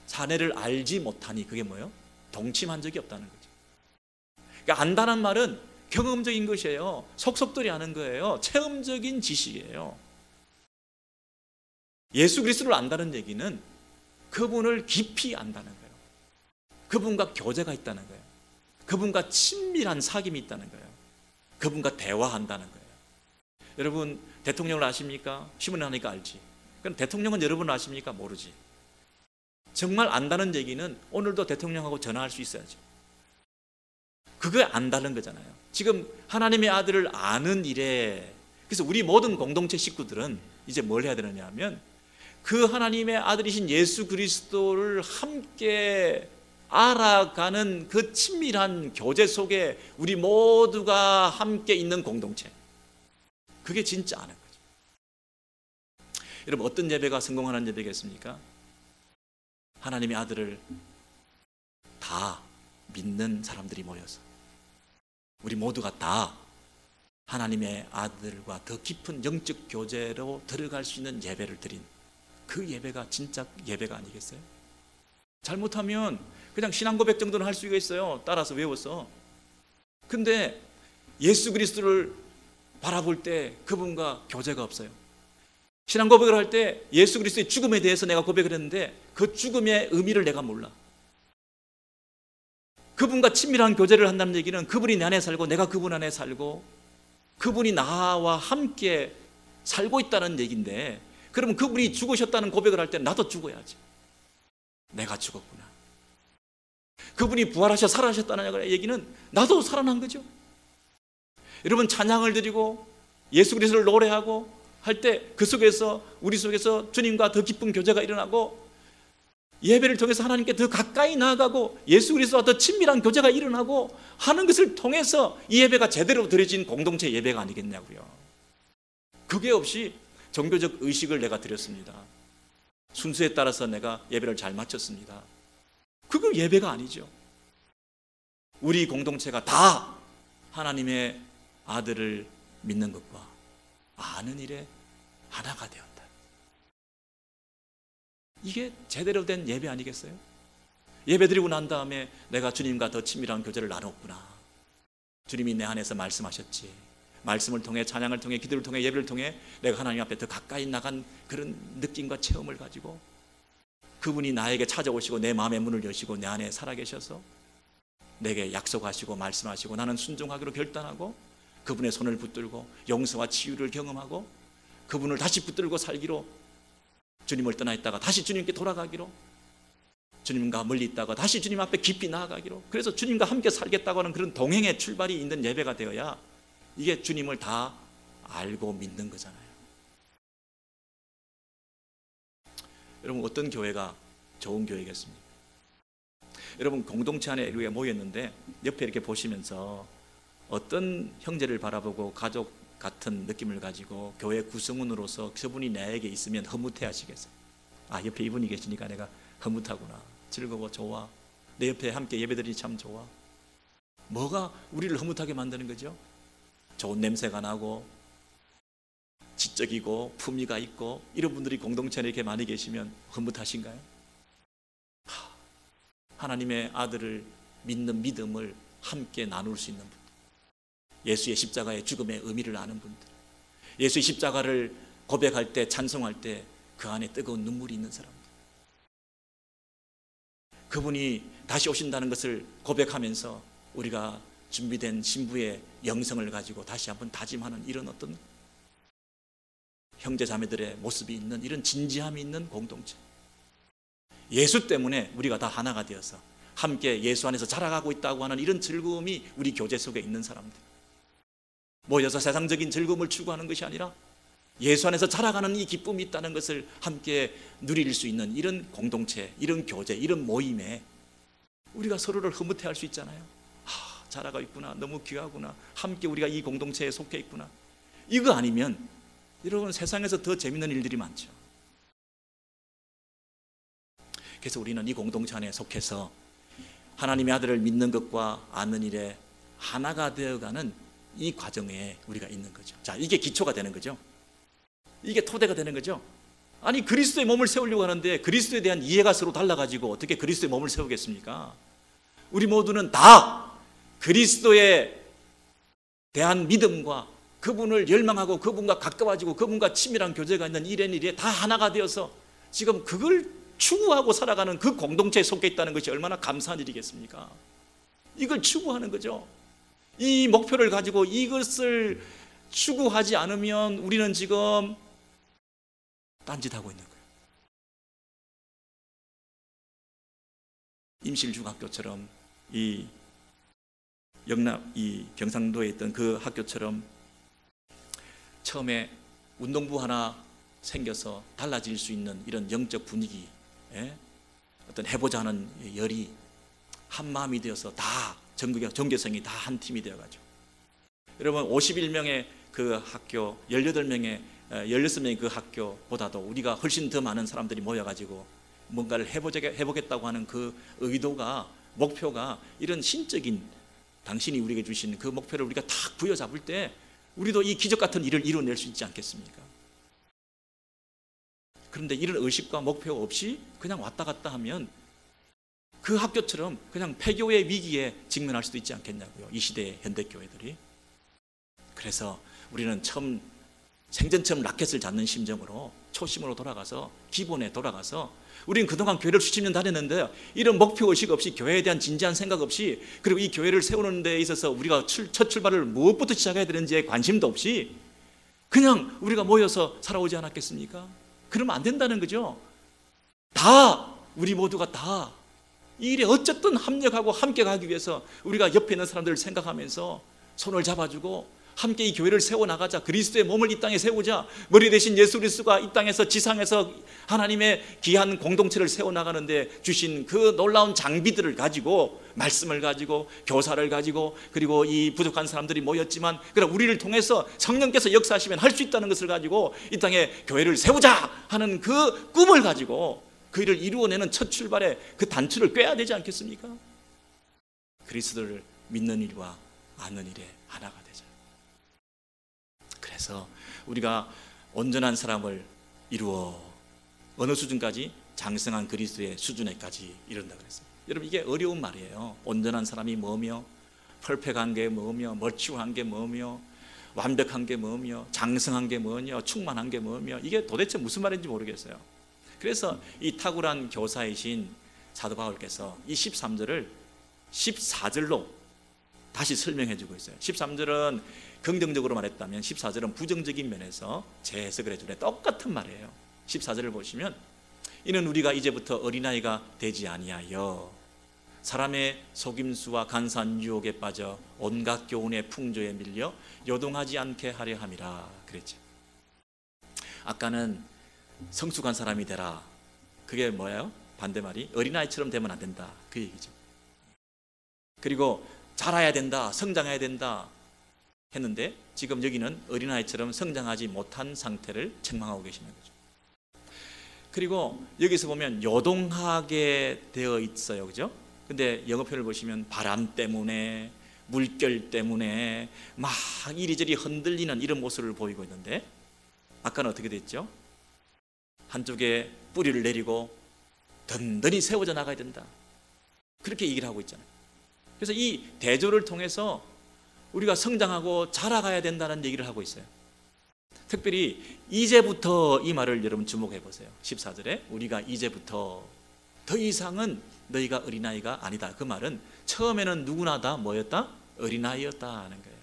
사내를 알지 못하니, 그게 뭐예요? 동침한 적이 없다는 거죠. 그러니까 안다는 말은 경험적인 것이에요. 속속들이 하는 거예요. 체험적인 지식이에요. 예수 그리스도를 안다는 얘기는 그분을 깊이 안다는 거예요. 그분과 교제가 있다는 거예요. 그분과 친밀한 사귐이 있다는 거예요. 그분과 대화한다는 거예요. 여러분 대통령을 아십니까? 신문에 하니까 알지. 그럼 대통령은 여러분 아십니까? 모르지. 정말 안다는 얘기는 오늘도 대통령하고 전화할 수 있어야죠. 그거 안다는 거잖아요. 지금 하나님의 아들을 아는 일에, 그래서 우리 모든 공동체 식구들은 이제 뭘 해야 되느냐 하면 그 하나님의 아들이신 예수 그리스도를 함께 알아가는 그 친밀한 교제 속에 우리 모두가 함께 있는 공동체, 그게 진짜 아는 거죠. 여러분 어떤 예배가 성공하는 예배겠습니까? 하나님의 아들을 다 믿는 사람들이 모여서 우리 모두가 다 하나님의 아들과 더 깊은 영적 교제로 들어갈 수 있는 예배를 드린 그 예배가 진짜 예배가 아니겠어요? 잘못하면 그냥 신앙 고백 정도는 할 수가 있어요. 따라서 외워서. 근데 예수 그리스도를 바라볼 때 그분과 교제가 없어요. 신앙 고백을 할 때 예수 그리스도의 죽음에 대해서 내가 고백을 했는데 그 죽음의 의미를 내가 몰라. 그분과 친밀한 교제를 한다는 얘기는 그분이 내 안에 살고 내가 그분 안에 살고 그분이 나와 함께 살고 있다는 얘기인데, 그러면 그분이 죽으셨다는 고백을 할 때 나도 죽어야지. 내가 죽었구나. 그분이 부활하셔 살아나셨다는 얘기는 나도 살아난 거죠. 여러분 찬양을 드리고 예수 그리스도를 노래하고 할 때 그 속에서 우리 속에서 주님과 더 깊은 교제가 일어나고 예배를 통해서 하나님께 더 가까이 나아가고 예수 그리스도와 더 친밀한 교제가 일어나고 하는 것을 통해서 이 예배가 제대로 드려진 공동체 예배가 아니겠냐고요. 그게 없이 종교적 의식을 내가 드렸습니다. 순수에 따라서 내가 예배를 잘 마쳤습니다. 그거 예배가 아니죠. 우리 공동체가 다 하나님의 아들을 믿는 것과 아는 일에 하나가 되었다. 이게 제대로 된 예배 아니겠어요? 예배 드리고 난 다음에 내가 주님과 더 친밀한 교제를 나눴구나. 주님이 내 안에서 말씀하셨지. 말씀을 통해 찬양을 통해 기도를 통해 예배를 통해 내가 하나님 앞에 더 가까이 나간 그런 느낌과 체험을 가지고 그분이 나에게 찾아오시고 내 마음의 문을 여시고 내 안에 살아계셔서 내게 약속하시고 말씀하시고 나는 순종하기로 결단하고 그분의 손을 붙들고 용서와 치유를 경험하고 그분을 다시 붙들고 살기로, 주님을 떠나 있다가 다시 주님께 돌아가기로, 주님과 멀리 있다가 다시 주님 앞에 깊이 나아가기로, 그래서 주님과 함께 살겠다고 하는 그런 동행의 출발이 있는 예배가 되어야 이게 주님을 다 알고 믿는 거잖아요. 여러분 어떤 교회가 좋은 교회겠습니까? 여러분 공동체 안에 우리가 모였는데 옆에 이렇게 보시면서 어떤 형제를 바라보고 가족 같은 느낌을 가지고 교회 구성원으로서 저분이 나에게 있으면 흐뭇해 하시겠어요? 아, 옆에 이분이 계시니까 내가 흐뭇하구나, 즐거워, 좋아, 내 옆에 함께 예배드리니 참 좋아. 뭐가 우리를 흐뭇하게 만드는 거죠? 좋은 냄새가 나고 지적이고 품위가 있고 이런 분들이 공동체 안에 이렇게 많이 계시면 흐뭇하신가요? 하나님의 아들을 믿는 믿음을 함께 나눌 수 있는 분들, 예수의 십자가의 죽음의 의미를 아는 분들, 예수의 십자가를 고백할 때 찬송할 때 그 안에 뜨거운 눈물이 있는 사람들, 그분이 다시 오신다는 것을 고백하면서 우리가 준비된 신부의 영성을 가지고 다시 한번 다짐하는 이런 어떤 형제 자매들의 모습이 있는 이런 진지함이 있는 공동체, 예수 때문에 우리가 다 하나가 되어서 함께 예수 안에서 자라가고 있다고 하는 이런 즐거움이 우리 교제 속에 있는 사람들, 모여서 세상적인 즐거움을 추구하는 것이 아니라 예수 안에서 자라가는 이 기쁨이 있다는 것을 함께 누릴 수 있는 이런 공동체, 이런 교제, 이런 모임에 우리가 서로를 흐뭇해 할 수 있잖아요. 자라가 있구나, 너무 귀하구나, 함께 우리가 이 공동체에 속해 있구나. 이거 아니면 여러분 세상에서 더 재밌는 일들이 많죠. 그래서 우리는 이 공동체 안에 속해서 하나님의 아들을 믿는 것과 아는 일에 하나가 되어가는 이 과정에 우리가 있는 거죠. 자, 이게 기초가 되는 거죠. 이게 토대가 되는 거죠. 아니 그리스도의 몸을 세우려고 하는데 그리스도에 대한 이해가 서로 달라가지고 어떻게 그리스도의 몸을 세우겠습니까? 우리 모두는 다 그리스도에 대한 믿음과 그분을 열망하고 그분과 가까워지고 그분과 친밀한 교제가 있는 일에 다 하나가 되어서 지금 그걸 추구하고 살아가는 그 공동체에 속해 있다는 것이 얼마나 감사한 일이겠습니까? 이걸 추구하는 거죠. 이 목표를 가지고 이것을 추구하지 않으면 우리는 지금 딴짓하고 있는 거예요. 임실중학교처럼 이 경상도에 있던 그 학교처럼 처음에 운동부 하나 생겨서 달라질 수 있는 이런 영적 분위기, 어떤 해보자 하는 열이 한 마음이 되어서 다 전국의 전교생이 다 한 팀이 되어가지고, 여러분 51명의 그 학교, 16명의 그 학교보다도 우리가 훨씬 더 많은 사람들이 모여가지고 뭔가를 해보겠다고 하는 그 의도가, 목표가 이런 신적인 당신이 우리에게 주신 그 목표를 우리가 딱 부여잡을 때 우리도 이 기적 같은 일을 이뤄낼 수 있지 않겠습니까? 그런데 이런 의식과 목표 없이 그냥 왔다 갔다 하면 그 학교처럼 그냥 폐교의 위기에 직면할 수도 있지 않겠냐고요, 이 시대의 현대교회들이. 그래서 우리는 생전처럼 라켓을 잡는 심정으로 초심으로 돌아가서, 기본에 돌아가서, 우리는 그동안 교회를 수십 년 다녔는데 이런 목표의식 없이, 교회에 대한 진지한 생각 없이, 그리고 이 교회를 세우는 데 있어서 우리가 첫 출발을 무엇부터 시작해야 되는지에 관심도 없이 그냥 우리가 모여서 살아오지 않았겠습니까? 그러면 안 된다는 거죠. 우리 모두가 다 이 일에 어쨌든 합력하고 함께 가기 위해서 우리가 옆에 있는 사람들을 생각하면서 손을 잡아주고 함께 이 교회를 세워나가자, 그리스도의 몸을 이 땅에 세우자, 머리 대신 예수 그리스도가 이 땅에서, 지상에서 하나님의 귀한 공동체를 세워나가는데 주신 그 놀라운 장비들을 가지고, 말씀을 가지고, 교사를 가지고, 그리고 이 부족한 사람들이 모였지만 그럼 우리를 통해서 성령께서 역사하시면 할 수 있다는 것을 가지고 이 땅에 교회를 세우자 하는 그 꿈을 가지고 그 일을 이루어내는 첫 출발에 그 단추를 꿰야 되지 않겠습니까? 그리스도를 믿는 일과 아는 일에 하나가 되자. 그래서 우리가 온전한 사람을 이루어 어느 수준까지? 장성한 그리스도의 수준에까지 이른다 그랬어요. 여러분, 이게 어려운 말이에요. 온전한 사람이 뭐며, 퍼펙트한 게 뭐며, 멀추한 게 뭐며, 완벽한 게 뭐며, 장성한 게 뭐며, 충만한 게 뭐며, 이게 도대체 무슨 말인지 모르겠어요. 그래서 이 탁월한 교사이신 사도 바울께서 이 13절을 14절로 다시 설명해 주고 있어요. 13절은 긍정적으로 말했다면 14절은 부정적인 면에서 재해석을 해주네. 똑같은 말이에요. 14절을 보시면, 이는 우리가 이제부터 어린아이가 되지 아니하여 사람의 속임수와 간사한 유혹에 빠져 온갖 교훈의 풍조에 밀려 요동하지 않게 하려 함이라 그랬죠. 아까는 성숙한 사람이 되라, 그게 뭐예요? 반대말이 어린아이처럼 되면 안 된다, 그 얘기죠. 그리고 자라야 된다, 성장해야 된다 했는데 지금 여기는 어린아이처럼 성장하지 못한 상태를 책망하고 계시는 거죠. 그리고 여기서 보면 요동하게 되어 있어요, 그죠? 근데 영어 표현을 보시면 바람 때문에, 물결 때문에 막 이리저리 흔들리는 이런 모습을 보이고 있는데, 아까는 어떻게 됐죠? 한쪽에 뿌리를 내리고 든든히 세워져 나가야 된다, 그렇게 얘기를 하고 있잖아요. 그래서 이 대조를 통해서 우리가 성장하고 자라가야 된다는 얘기를 하고 있어요. 특별히 이제부터, 이 말을 여러분 주목해 보세요. 14절에 우리가 이제부터, 더 이상은 너희가 어린아이가 아니다. 그 말은 처음에는 누구나 다 뭐였다? 어린아이였다 하는 거예요.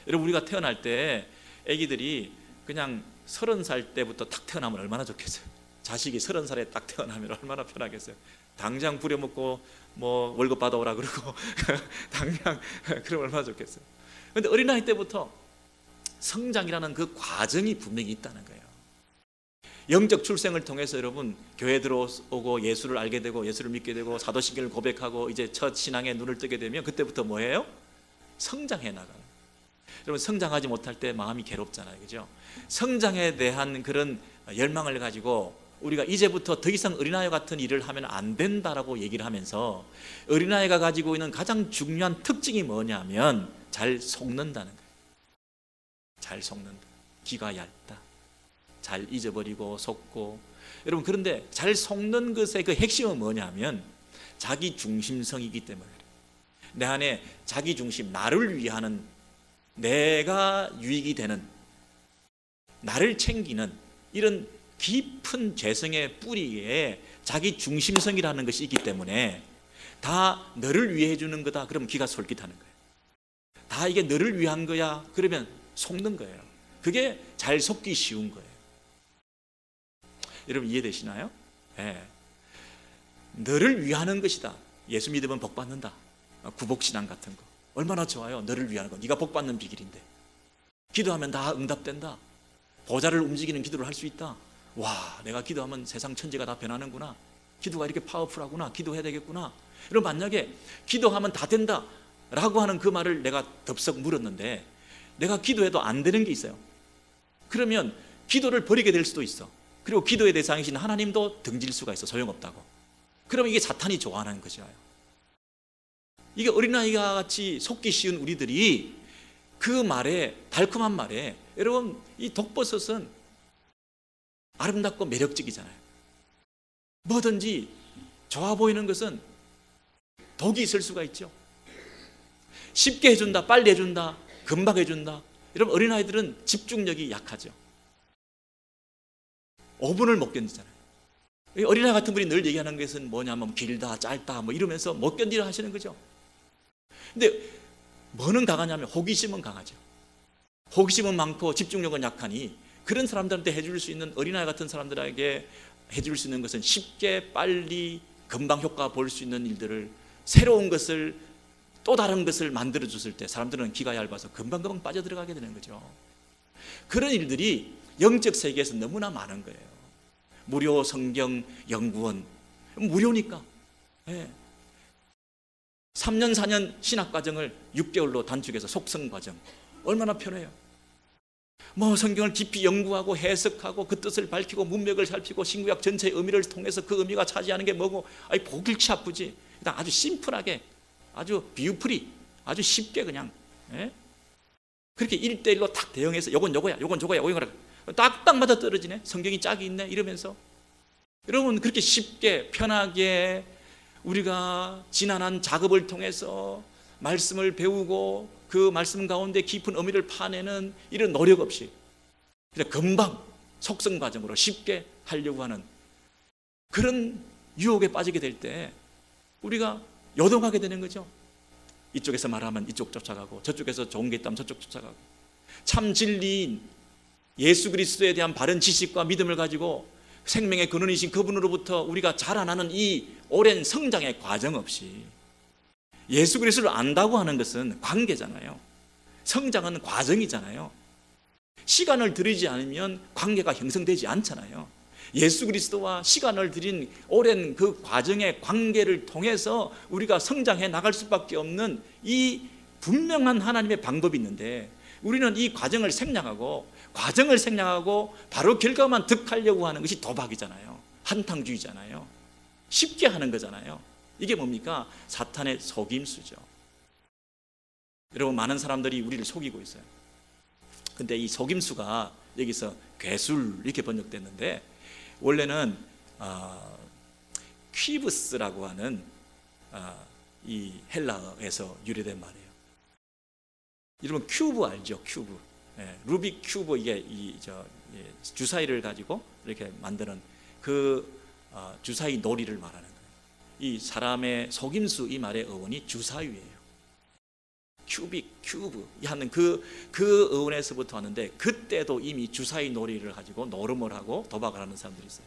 여러분, 우리가 태어날 때 아기들이 그냥 30살 때부터 딱 태어나면 얼마나 좋겠어요. 자식이 30살에 딱 태어나면 얼마나 편하겠어요. 당장 부려먹고 뭐 월급 받아오라 그러고 당장 그러면 얼마나 좋겠어요. 그런데 어린아이 때부터 성장이라는 그 과정이 분명히 있다는 거예요. 영적 출생을 통해서 여러분 교회 들어오고 예수를 알게 되고 예수를 믿게 되고 사도신경을 고백하고 이제 첫 신앙에 눈을 뜨게 되면 그때부터 뭐예요? 성장해 나가는. 여러분, 성장하지 못할 때 마음이 괴롭잖아요, 그죠? 성장에 대한 그런 열망을 가지고 우리가 이제부터 더 이상 어린아이 같은 일을 하면 안 된다라고 얘기를 하면서, 어린아이가 가지고 있는 가장 중요한 특징이 뭐냐면 잘 속는다는 거예요. 잘 속는다. 귀가 얇다. 잘 잊어버리고 속고. 여러분, 그런데 잘 속는 것의 그 핵심은 뭐냐면 자기 중심성이기 때문에 그래요. 내 안에 자기 중심, 나를 위하는, 내가 유익이 되는, 나를 챙기는 이런 깊은 죄성의 뿌리에 자기 중심성이라는 것이 있기 때문에 다 너를 위해 주는 거다 그러면 기가 솔깃하는 거예요. 다 이게 너를 위한 거야 그러면 속는 거예요. 그게 잘 속기 쉬운 거예요. 여러분 이해되시나요? 네. 너를 위하는 것이다. 예수 믿으면 복 받는다. 구복신앙 같은 거 얼마나 좋아요. 너를 위하는 거, 네가 복 받는 비결인데. 기도하면 다 응답된다. 보좌를 움직이는 기도를 할 수 있다. 와, 내가 기도하면 세상 천지가 다 변하는구나. 기도가 이렇게 파워풀하구나. 기도해야 되겠구나. 여러분, 만약에 기도하면 다 된다 라고 하는 그 말을 내가 덥석 물었는데 내가 기도해도 안 되는 게 있어요. 그러면 기도를 버리게 될 수도 있어. 그리고 기도의 대상이신 하나님도 등질 수가 있어. 소용없다고. 그러면 이게 사탄이 좋아하는 것이에요. 이게 어린아이가 같이 속기 쉬운 우리들이 그 말에, 달콤한 말에, 여러분 이 독버섯은 아름답고 매력적이잖아요. 뭐든지 좋아 보이는 것은 독이 있을 수가 있죠. 쉽게 해준다, 빨리 해준다, 금방 해준다. 여러분 어린아이들은 집중력이 약하죠. 5분을 못 견디잖아요. 어린아이 같은 분이 늘 얘기하는 것은 뭐냐면 길다, 짧다 뭐 이러면서 못 견디려 하시는 거죠. 근데 뭐는 강하냐면 호기심은 강하죠. 호기심은 많고 집중력은 약하니 그런 사람들한테 해줄 수 있는, 어린아이 같은 사람들에게 해줄 수 있는 것은 쉽게 빨리 금방 효과 볼 수 있는 일들을, 새로운 것을, 또 다른 것을 만들어줬을 때 사람들은 기가 얇아서 금방금방 빠져들어가게 되는 거죠. 그런 일들이 영적 세계에서 너무나 많은 거예요. 무료 성경 연구원, 무료니까. 네. 3년 4년 신학과정을 6개월로 단축해서 속성과정, 얼마나 편해요. 뭐 성경을 깊이 연구하고 해석하고 그 뜻을 밝히고 문맥을 살피고 신구약 전체의 의미를 통해서 그 의미가 차지하는 게 뭐고, 아니 보길치 아프지. 일단 아주 심플하게, 아주 비유풀이, 아주 쉽게 그냥, 예? 그렇게 1대1로 딱 대응해서 요건 요거야, 요건 저거야, 요건 저거야. 딱딱 맞아 떨어지네. 성경이 짝이 있네 이러면서. 여러분 그렇게 쉽게 편하게 우리가 지난한 작업을 통해서 말씀을 배우고 그 말씀 가운데 깊은 의미를 파내는 이런 노력 없이 그냥 금방 속성 과정으로 쉽게 하려고 하는 그런 유혹에 빠지게 될 때 우리가 요동하게 되는 거죠. 이쪽에서 말하면 이쪽 쫓아가고 저쪽에서 좋은 게 있다면 저쪽 쫓아가고, 참 진리인 예수 그리스도에 대한 바른 지식과 믿음을 가지고 생명의 근원이신 그분으로부터 우리가 자라나는 이 오랜 성장의 과정 없이, 예수 그리스도를 안다고 하는 것은 관계잖아요. 성장은 과정이잖아요. 시간을 들이지 않으면 관계가 형성되지 않잖아요. 예수 그리스도와 시간을 들인 오랜 그 과정의 관계를 통해서 우리가 성장해 나갈 수밖에 없는 이 분명한 하나님의 방법이 있는데, 우리는 이 과정을 생략하고 바로 결과만 득하려고 하는 것이 도박이잖아요. 한탕주의잖아요. 쉽게 하는 거잖아요. 이게 뭡니까? 사탄의 속임수죠. 여러분 많은 사람들이 우리를 속이고 있어요. 근데 이 속임수가 여기서 괴술 이렇게 번역됐는데 원래는 퀴브스라고 하는 이 헬라어에서 유래된 말이에요. 여러분 큐브 알죠? 큐브. 루빅 큐브, 이게 주사위를 가지고 이렇게 만드는 그 주사위 놀이를 말하는 거예요. 이 사람의 속임수, 이 말의 어원이 주사위예요. 큐빅, 큐브 하는 그 어원에서부터 왔는데, 그때도 이미 주사위 놀이를 가지고 노름을 하고 도박을 하는 사람들이 있어요.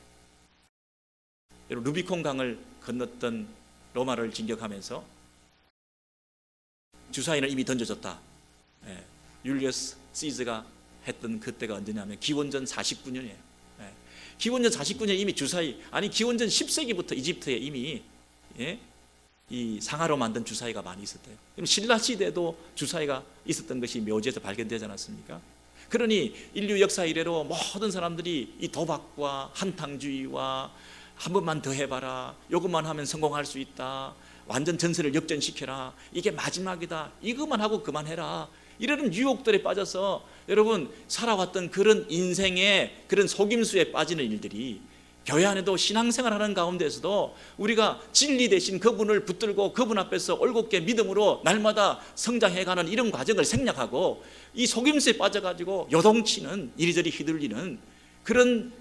루비콘 강을 건넜던 로마를 진격하면서 주사위는 이미 던져졌다. 율리어스 시즈가 했던 그때가 언제냐면 기원전 49년이에요. 기원전 49년에 이미 주사위, 아니 기원전 10세기부터 이집트에 이미 이 상아로 만든 주사위가 많이 있었대요. 신라 시대에도 주사위가 있었던 것이 묘지에서 발견되지 않았습니까? 그러니 인류 역사 이래로 모든 사람들이 이 도박과 한탕주의와 한 번만 더 해봐라, 이것만 하면 성공할 수 있다, 완전 전세를 역전시켜라, 이게 마지막이다, 이것만 하고 그만해라, 이런 유혹들에 빠져서 여러분 살아왔던 그런 인생의 그런 속임수에 빠지는 일들이 교회 안에도 신앙생활하는 가운데서도 우리가 진리 대신 그분을 붙들고 그분 앞에서 올곧게 믿음으로 날마다 성장해가는 이런 과정을 생략하고 이 속임수에 빠져가지고 요동치는 이리저리 휘둘리는 그런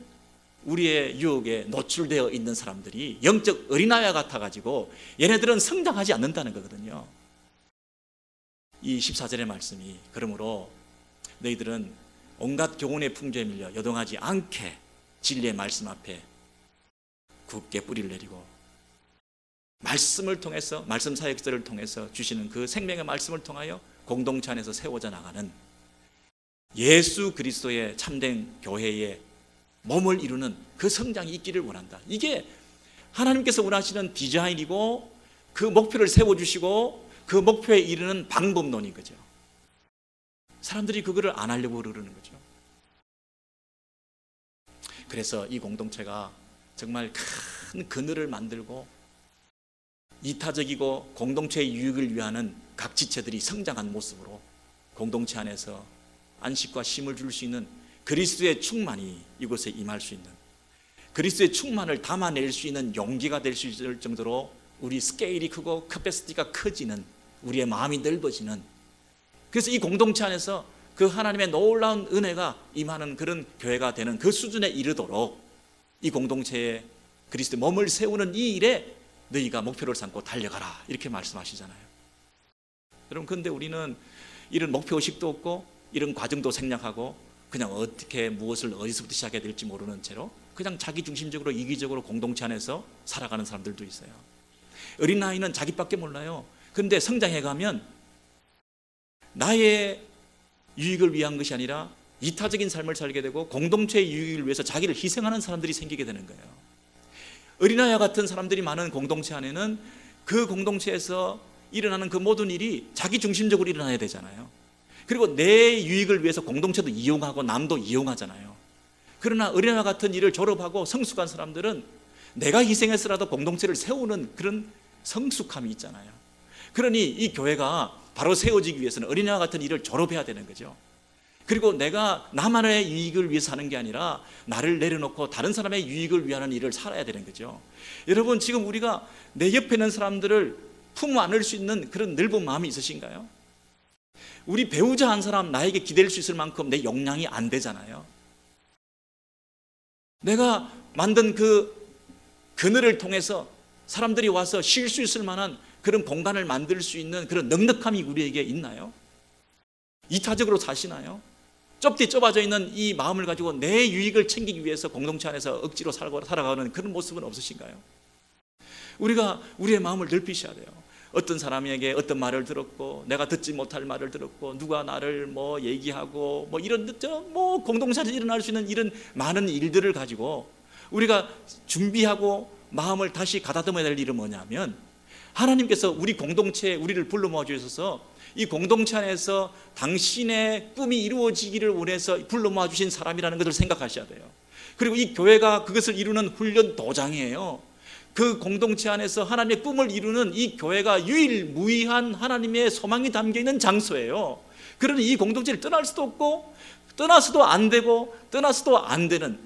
우리의 유혹에 노출되어 있는 사람들이 영적 어린아이와 같아가지고 얘네들은 성장하지 않는다는 거거든요. 이 14절의 말씀이 그러므로 너희들은 온갖 교훈의 풍조에 밀려 요동하지 않게 진리의 말씀 앞에 굳게 뿌리를 내리고 말씀을 통해서 말씀 사역들을 통해서 주시는 그 생명의 말씀을 통하여 공동체 안에서 세워져 나가는 예수 그리스도의 참된 교회의 몸을 이루는 그 성장이 있기를 원한다. 이게 하나님께서 원하시는 디자인이고 그 목표를 세워주시고 그 목표에 이르는 방법론인 거죠. 사람들이 그거를 안 하려고 그러는 거죠. 그래서 이 공동체가 정말 큰 그늘을 만들고 이타적이고 공동체의 유익을 위하는 각 지체들이 성장한 모습으로 공동체 안에서 안식과 쉼을 줄 수 있는 그리스도의 충만이 이곳에 임할 수 있는 그리스도의 충만을 담아낼 수 있는 용기가 될 수 있을 정도로 우리 스케일이 크고 캐패시티가 커지는 우리의 마음이 넓어지는 그래서 이 공동체 안에서 그 하나님의 놀라운 은혜가 임하는 그런 교회가 되는 그 수준에 이르도록 이 공동체에 그리스도의 몸을 세우는 이 일에 너희가 목표를 삼고 달려가라 이렇게 말씀하시잖아요. 여러분 그런데 우리는 이런 목표의식도 없고 이런 과정도 생략하고 그냥 어떻게 무엇을 어디서부터 시작해야 될지 모르는 채로 그냥 자기중심적으로 이기적으로 공동체 안에서 살아가는 사람들도 있어요. 어린아이는 자기밖에 몰라요. 그런데 성장해가면 나의 유익을 위한 것이 아니라 이타적인 삶을 살게 되고 공동체의 유익을 위해서 자기를 희생하는 사람들이 생기게 되는 거예요. 어린아이와 같은 사람들이 많은 공동체 안에는 그 공동체에서 일어나는 그 모든 일이 자기중심적으로 일어나야 되잖아요. 그리고 내 유익을 위해서 공동체도 이용하고 남도 이용하잖아요. 그러나 어린아이와 같은 일을 졸업하고 성숙한 사람들은 내가 희생해서라도 공동체를 세우는 그런 성숙함이 있잖아요. 그러니 이 교회가 바로 세워지기 위해서는 어린아이와 같은 일을 졸업해야 되는 거죠. 그리고 내가 나만의 유익을 위해서 하는 게 아니라 나를 내려놓고 다른 사람의 유익을 위하는 일을 살아야 되는 거죠. 여러분 지금 우리가 내 옆에 있는 사람들을 품 안을 수 있는 그런 넓은 마음이 있으신가요? 우리 배우자 한 사람 나에게 기댈 수 있을 만큼 내 역량이 안 되잖아요. 내가 만든 그 그늘을 통해서 사람들이 와서 쉴 수 있을 만한 그런 공간을 만들 수 있는 그런 넉넉함이 우리에게 있나요? 이타적으로 사시나요? 좁아져 있는 이 마음을 가지고 내 유익을 챙기기 위해서 공동체 안에서 억지로 살아가는 그런 모습은 없으신가요? 우리가 우리의 마음을 넓히셔야 돼요. 어떤 사람에게 어떤 말을 들었고 내가 듣지 못할 말을 들었고 누가 나를 뭐 얘기하고 뭐 이런 뭐 공동체에서 일어날 수 있는 이런 많은 일들을 가지고 우리가 준비하고 마음을 다시 가다듬어야 될 일은 뭐냐면 하나님께서 우리 공동체에 우리를 불러 모아 주셔서 이 공동체 안에서 당신의 꿈이 이루어지기를 원해서 불러 모아 주신 사람이라는 것을 생각하셔야 돼요. 그리고 이 교회가 그것을 이루는 훈련 도장이에요. 그 공동체 안에서 하나님의 꿈을 이루는 이 교회가 유일무이한 하나님의 소망이 담겨있는 장소예요. 그러니 이 공동체를 떠날 수도 없고 떠나서도 안 되고 떠나서도 안 되는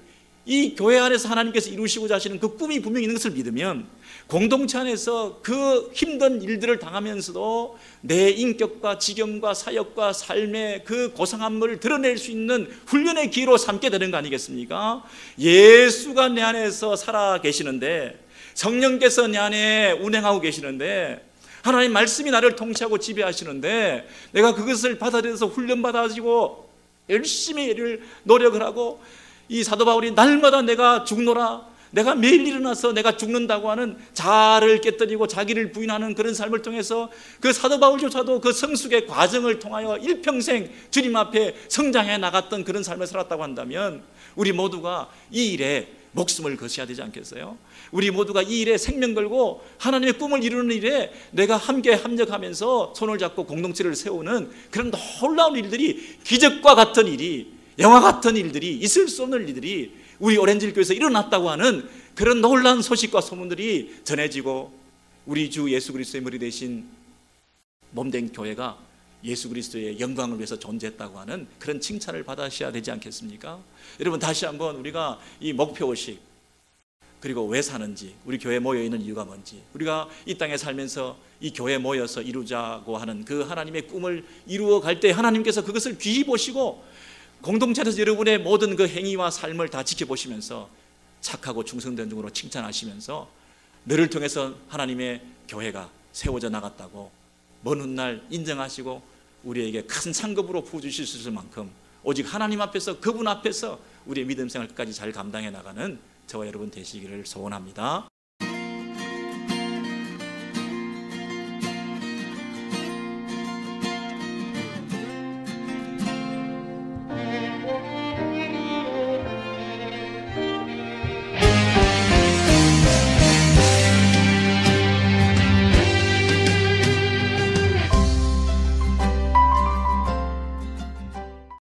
이 교회 안에서 하나님께서 이루시고자 하시는 그 꿈이 분명히 있는 것을 믿으면 공동체 안에서 그 힘든 일들을 당하면서도 내 인격과 지경과 사역과 삶의 그 고상함을 드러낼 수 있는 훈련의 기회로 삼게 되는 거 아니겠습니까? 예수가 내 안에서 살아 계시는데 성령께서 내 안에 운행하고 계시는데 하나님 말씀이 나를 통치하고 지배하시는데 내가 그것을 받아들여서 훈련받아가지고 열심히 노력을 하고 이 사도 바울이 날마다 내가 죽노라 내가 매일 일어나서 내가 죽는다고 하는 자아를 깨뜨리고 자기를 부인하는 그런 삶을 통해서 그 사도 바울조차도 그 성숙의 과정을 통하여 일평생 주님 앞에 성장해 나갔던 그런 삶을 살았다고 한다면 우리 모두가 이 일에 목숨을 거셔야 되지 않겠어요? 우리 모두가 이 일에 생명 걸고 하나님의 꿈을 이루는 일에 내가 함께 합력하면서 손을 잡고 공동체를 세우는 그런 놀라운 일들이 기적과 같은 일이 영화 같은 일들이 있을 수 없는 일들이 우리 오렌지교회에서 일어났다고 하는 그런 놀라운 소식과 소문들이 전해지고 우리 주 예수 그리스도의 머리 대신 몸된 교회가 예수 그리스도의 영광을 위해서 존재했다고 하는 그런 칭찬을 받으셔야 되지 않겠습니까? 여러분, 다시 한번 우리가 이 목표의식, 그리고 왜 사는지, 우리 교회에 모여있는 이유가 뭔지, 우리가 이 땅에 살면서 이 교회에 모여서 이루자고 하는 그 하나님의 꿈을 이루어 갈 때 하나님께서 그것을 귀히 보시고 공동체에서 여러분의 모든 그 행위와 삶을 다 지켜보시면서 착하고 충성된 중으로 칭찬하시면서 너를 통해서 하나님의 교회가 세워져 나갔다고 먼 훗날 인정하시고 우리에게 큰 상급으로 부어주실 만큼 오직 하나님 앞에서, 그분 앞에서 우리의 믿음 생활 끝까지 잘 감당해 나가는 저와 여러분 되시기를 소원합니다.